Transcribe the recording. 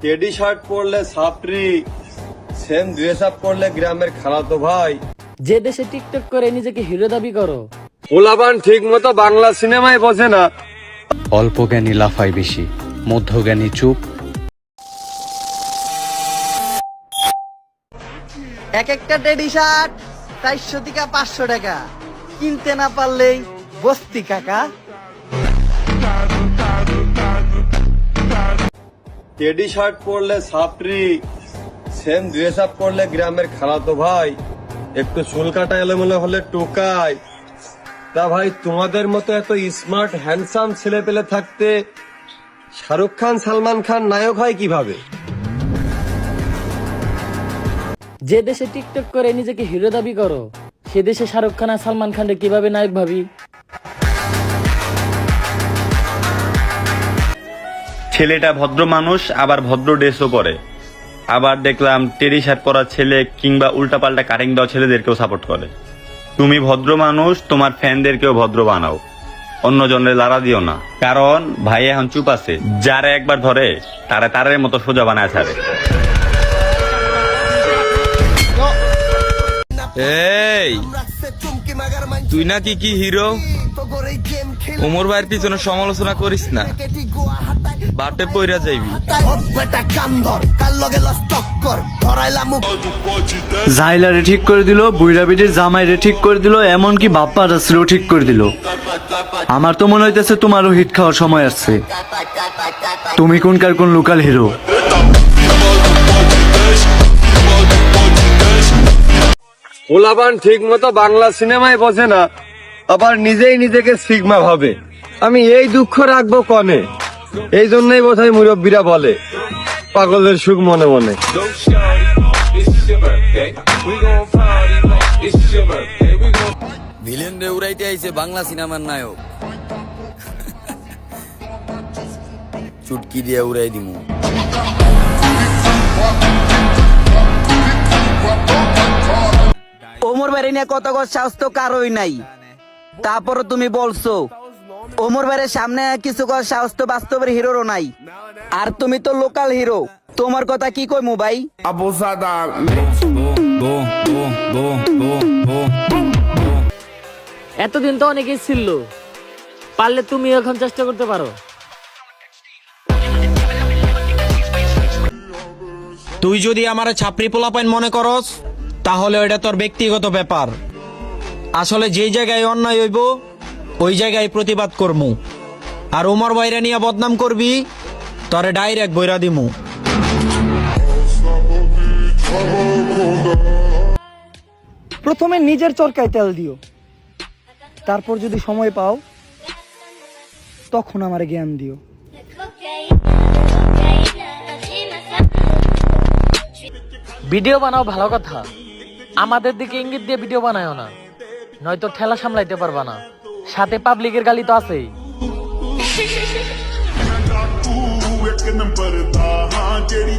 Teddy shirt পরলে সাপরি, same dress up করলে গ্রামের খালাতো ভাই। যে দেশে টিকটক করে নিজেকে হিরো দাবি করো, পোলাপান ঠিক মতো বাংলা সিনেমায় বোঝে না। অল্প জ্ঞানী লাফায় বেশি, মধ্যজ্ঞানী চুপ। এক একটা টেডি শার্ট 400 থেকে 500 টাকা, কিনতে না পারলেই বস্তি কাকা। টেডি শার্ট পরলে সাপরি, সেম ড্রেস আপ করলে গ্রামের খালাতো ভাই। একটু চুল কাটা এলোমেলো হলে টোকায়। তা ভাই, তোমাদের মতো এত স্মার্ট হ্যান্ডসাম ছেলে পেলে থাকতে শাহরুখ খান সালমান খান নায়ক হয় কিভাবে? যে দেশে টিকটক করে নিজেকে হিরো দাবি করো, সে দেশে শাহরুখ খান আর সালমান খানকে কিভাবে নায়ক ভাবি? ছেলেটা ভদ্র মানুষ, আবার ভদ্র ড্রেসও পরে। আবার দেখলাম টেডি শার্ট পরা ছেলে কিংবা উল্টাপাল্টা কাটিং দেওয়া ছেলেদেরকেও সাপোর্ট করে। তুমি ভদ্র মানুষ, তোমার ফ্যানদেরকেও ভদ্র বানাও, অন্য জনের লাড়া দিও না। কারণ ভাই এখন চুপ আছে, যারা একবার ধরে তারা তারের মতো সোজা বানায় ছাড়ে। এই তুই নাকি কি হিরো? ওমর ভাইয়ের পিছনে সমালোচনা করিস না, বাটে পইরা যাইবি। জাইলারে ঠিক করে দিল, বুইরা বিটির জামাইরে ঠিক করে দিল, এমনকি বাপ্পা রাসরেও ঠিক করে দিল। আমার তো মনে হইতেছে তোমারও হিট খাওয়ার সময় আসছে। তুমি কোনকার কোন লোকাল হিরো? পোলাপান ঠিক মতো বাংলা সিনেমায় বোঝে না, আবার নিজেই নিজেকে সিগমা ভাবে। আমি এই দুঃখ রাখবো কনে? এই জন্যই বোধহয় মুরব্বীরা বলে পাগলের সুখ মনে মনে। ভিলেন রে উড়াইতে আইছে বাংলা সিনেমার নায়ক, চুটকি দিয়ে উড়াই দিমু। ওমর ভাইয়ের নিয়ে কত সাহস তো কারোই নাই, তারপরও তুমি বলছো ওমর ভাইয়ের সামনে কিছু সাহস তো বাস্তবের হিরোরও নাই। আর তুমি তো লোকাল হিরো, তোমার কথা কি কইমু ভাই? এতদিন তো অনেকেই ছিল, পারলে তুমি এখন চেষ্টা করতে পারো। তুই যদি আমার ছাপরি পোলাপাইন মনে করস, তাহলে ওইটা তোর ব্যক্তিগত ব্যাপার। আসলে যেই জায়গায় অন্যায় হইব ওই জায়গায় প্রতিবাদ করমু। আর ওমর ভাইরা নিয়ে বদনাম করবি, তোরে ডাইরেক্ট বইরা দিমু। প্রথমে নিজের চরকায় তেল দিও, তারপর যদি সময় পাও তখন আমার জ্ঞান দিও। ভিডিও বানাও ভালো কথা, আমাদের দিকে ইঙ্গিত দিয়ে ভিডিও বানায়ও না, নয়তো ঠেলা সামলাইতে পারবা না, সাথে পাবলিকের গালি তো আছেই। ਇੱਕ ਨੰਬਰ ਦਾ ਹਾਂ ਜਿਹੜੀ